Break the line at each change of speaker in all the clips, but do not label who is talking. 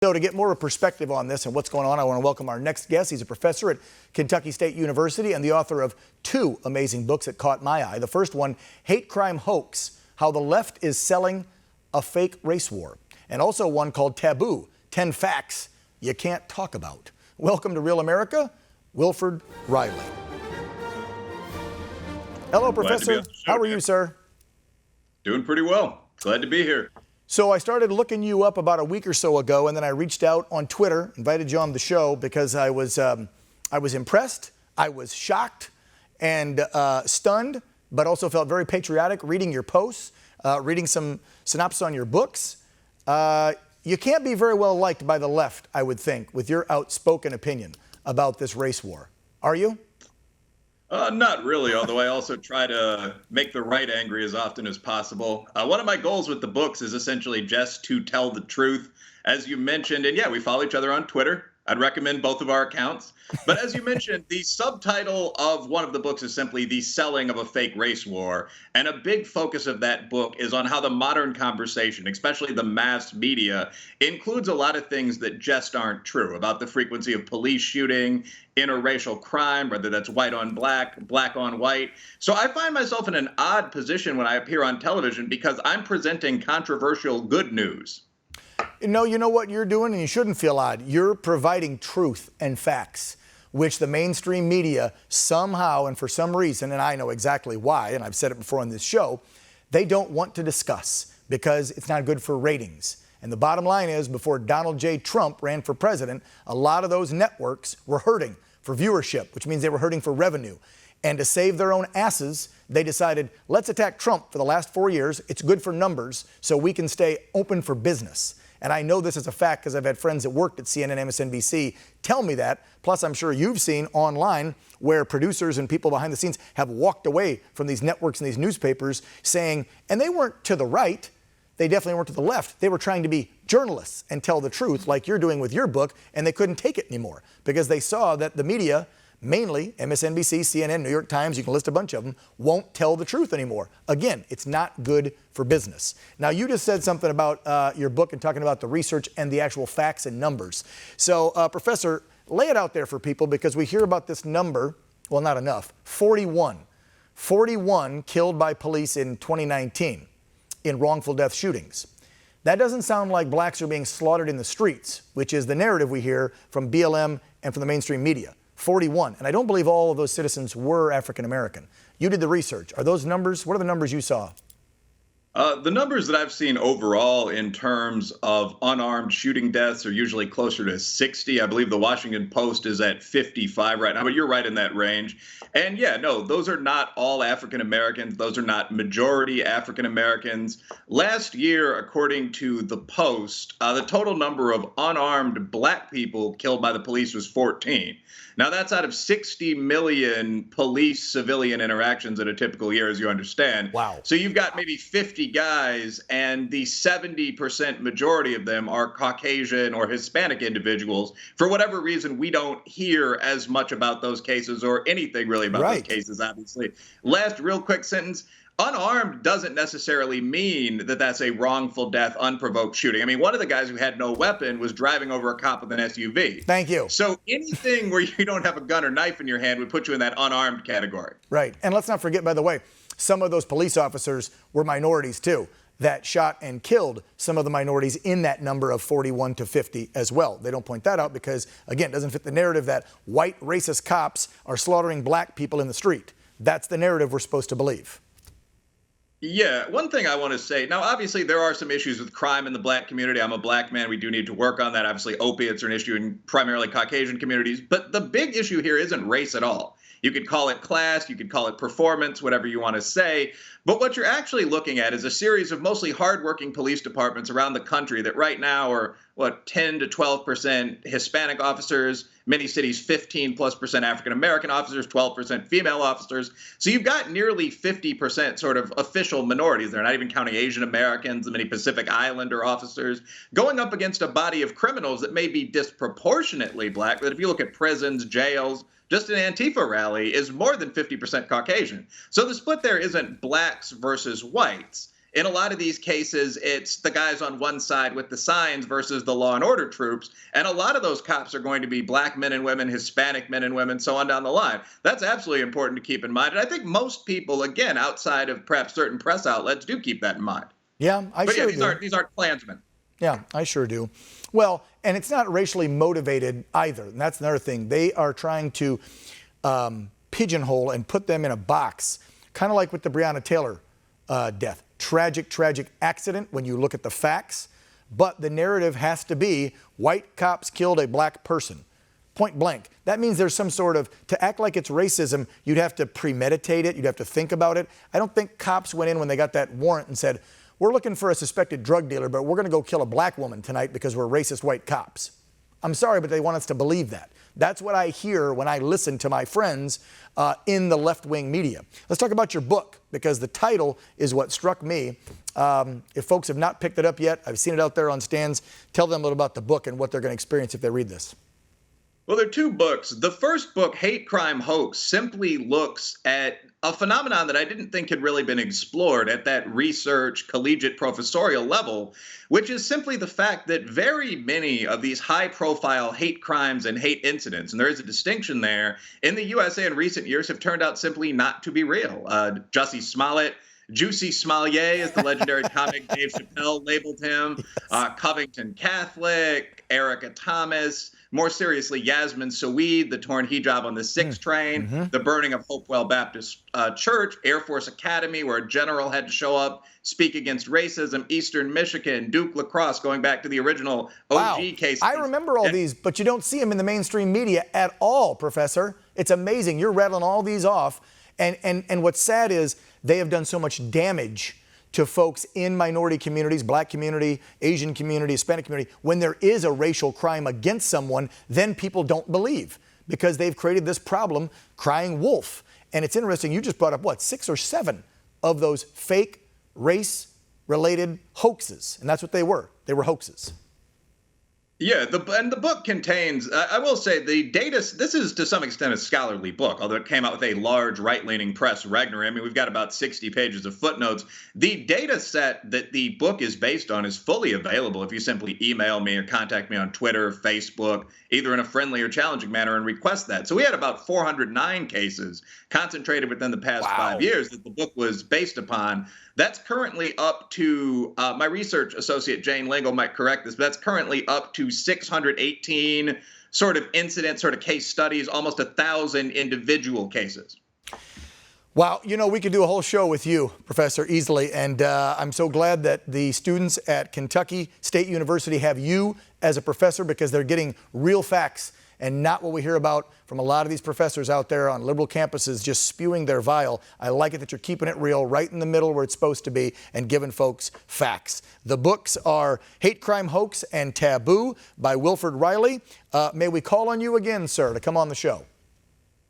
So to get more of a perspective on this and what's going on, I want to welcome our next guest. He's a professor at Kentucky State University and the author of two amazing books that caught my eye. The first one, Hate Crime Hoax, How the Left is Selling a Fake Race War. And also one called Taboo, 10 Facts You Can't Talk About. Welcome to Real America, Wilfred, Reily. Hello, Professor. How are you, sir?
Doing pretty well. Glad to be here.
So I started looking you up about a week or so ago, and then I reached out on Twitter, invited you on the show because I was impressed, I was shocked and stunned, but also felt very patriotic reading your posts, reading some synopsis on your books. You can't be very well liked by the left, I would think, with your outspoken opinion about this race war. Are you?
Not really, although I also try to make the right angry as often as possible. One of my goals with the books is essentially just to tell the truth, as you mentioned. And yeah, we follow each other on Twitter. I'd recommend both of our accounts. But as you mentioned, the subtitle of one of the books is simply The Selling of a Fake Race War. And a big focus of that book is on how the modern conversation, especially the mass media, includes a lot of things that just aren't true about the frequency of police shooting, interracial crime, whether that's white on black, black on white. So I find myself in an odd position when I appear on television because I'm presenting controversial good news.
No, you know what you're doing, and you shouldn't feel odd. You're providing truth and facts, which the mainstream media somehow and for some reason, and I know exactly why, and I've said it before on this show, they don't want to discuss because it's not good for ratings. And the bottom line is, before Donald J. Trump ran for president, a lot of those networks were hurting for viewership, which means they were hurting for revenue. And to save their own asses, they decided, let's attack Trump for the last 4 years. It's good for numbers, so we can stay open for business. And I know this is a fact because I've had friends that worked at CNN, MSNBC tell me that. Plus, I'm sure you've seen online where producers and people behind the scenes have walked away from these networks and these newspapers saying, and they weren't to the right, they definitely weren't to the left. They were trying to be journalists and tell the truth like you're doing with your book, and they couldn't take it anymore because they saw that the media, mainly MSNBC, CNN, New York Times, you can list a bunch of them, won't tell the truth anymore. Again, it's not good for business. Now, you just said something about your book and talking about the research and the actual facts and numbers. So, Professor, lay it out there for people because we hear about this number, well, not enough, 41. 41 killed by police in 2019 in wrongful death shootings. That doesn't sound like blacks are being slaughtered in the streets, which is the narrative we hear from BLM and from the mainstream media. 41. And I don't believe all of those citizens were African American. You did the research. Are those numbers? What are the numbers you saw?
The numbers that I've seen overall in terms of unarmed shooting deaths are usually closer to 60. I believe the Washington Post is at 55 right now, but you're right in that range. And yeah, no, those are not all African Americans. Those are not majority African Americans. Last year, according to the Post, the total number of unarmed black people killed by the police was 14. Now, that's out of 60 million police-civilian interactions in a typical year, as you understand.
Wow.
So you've got maybe 50 guys, and the 70% majority of them are Caucasian or Hispanic individuals. For whatever reason, we don't hear as much about those cases or anything really about those cases, obviously. Last real quick sentence. Unarmed doesn't necessarily mean that that's a wrongful death, unprovoked shooting. I mean, one of the guys who had no weapon was driving over a cop with an SUV.
Thank you.
So anything where you don't have a gun or knife in your hand would put you in that unarmed category.
Right. And let's not forget, by the way, some of those police officers were minorities too that shot and killed some of the minorities in that number of 41 to 50 as well. They don't point that out because, again, it doesn't fit the narrative that white racist cops are slaughtering black people in the street. That's the narrative we're supposed to believe.
Yeah, one thing I want to say, now, obviously, there are some issues with crime in the black community. I'm a black man. We do need to work on that. Obviously, opiates are an issue in primarily Caucasian communities. But the big issue here isn't race at all. You could call it class, you could call it performance, whatever you want to say. But what you're actually looking at is a series of mostly hardworking police departments around the country that right now are, 10 to 12% Hispanic officers, many cities 15+% African American officers, 12% female officers. So you've got nearly 50% sort of official minorities. They're not even counting Asian Americans, and many Pacific Islander officers, going up against a body of criminals that may be disproportionately black. But if you look at prisons, jails, just an Antifa rally is more than 50% Caucasian. So the split there isn't blacks versus whites. in a lot of these cases, it's the guys on one side with the signs versus the law and order troops. And a lot of those cops are going to be black men and women, Hispanic men and women, so on down the line. That's absolutely important to keep in mind. And I think most people, again, outside of perhaps certain press outlets, do keep that in mind.
Yeah, I sure do.
These aren't Klansmen.
Yeah, I sure do. Well, and it's not racially motivated either. And that's another thing. They are trying to pigeonhole and put them in a box, kind of like with the Breonna Taylor death. Tragic accident when you look at the facts, but the narrative has to be white cops killed a black person, point blank. That means there's some sort of, to act like it's racism, you'd have to premeditate it, you'd have to think about it. I don't think cops went in when they got that warrant and said, we're looking for a suspected drug dealer, but we're gonna go kill a black woman tonight because we're racist white cops. I'm sorry, but they want us to believe that. That's what I hear when I listen to my friends in the left-wing media. Let's talk about your book, because the title is what struck me. If folks have not picked it up yet, I've seen it out there on stands. Tell them a little about the book and what they're going to experience if they read this.
Well, there are two books. The first book, Hate Crime Hoax, simply looks at a phenomenon that I didn't think had really been explored at that research, collegiate, professorial level, which is simply the fact that very many of these high-profile hate crimes and hate incidents, and there is a distinction there, in the USA in recent years have turned out simply not to be real. Jussie Smollett, Juicy Smollett, as the legendary comic Dave Chappelle labeled him, Covington Catholic, Erica Thomas, more seriously, Yasmin Saweed, the torn hijab on the 6 train, the burning of Hopewell Baptist Church, Air Force Academy, where a general had to show up, speak against racism, Eastern Michigan, Duke lacrosse, going back to the original OG case.
I remember all these, but you don't see them in the mainstream media at all, Professor. It's amazing. You're rattling all these off. And what's sad is they have done so much damage to folks in minority communities, black community, Asian community, Hispanic community. When there is a racial crime against someone, then people don't believe because they've created this problem, crying wolf. And it's interesting, you just brought up, what, 6 or 7 of those fake race-related hoaxes. And that's what they were. They were hoaxes.
Yeah, and the book contains, I will say, the data, this is to some extent a scholarly book, although it came out with a large right-leaning press, Regnery. I mean, we've got about 60 pages of footnotes. The data set that the book is based on is fully available if you simply email me or contact me on Twitter, Facebook, either in a friendly or challenging manner, and request that. So we had about 409 cases concentrated within the past 5 years that the book was based upon. That's currently up to, my research associate Jane Lingle might correct this, but that's currently up to 618 sort of incidents, sort of case studies, almost 1,000 individual cases.
Wow, you know, we could do a whole show with you, Professor, easily, and I'm so glad that the students at Kentucky State University have you as a professor because they're getting real facts and not what we hear about from a lot of these professors out there on liberal campuses just spewing their vile. I like it that you're keeping it real, right in the middle where it's supposed to be, and giving folks facts. The books are Hate Crime Hoax and Taboo by Wilfred Reily. May we call on you again, sir, to come on the show?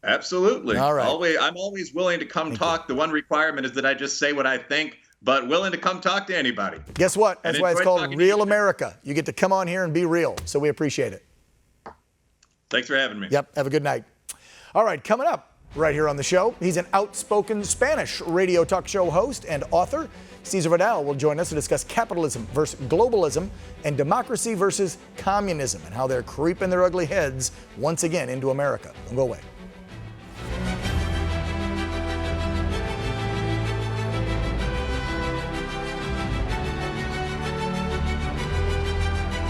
Absolutely.
All right.
I'm always willing to come talk. The one requirement is that I just say what I think, but willing to come talk to anybody.
Guess what? That's why it's called Real America. You get to come on here and be real, so we appreciate it.
Thanks for having me.
Yep, have a good night. All right, coming up right here on the show, he's an outspoken Spanish radio talk show host and author. Cesar Vidal will join us to discuss capitalism versus globalism and democracy versus communism and how they're creeping their ugly heads once again into America. Don't go away.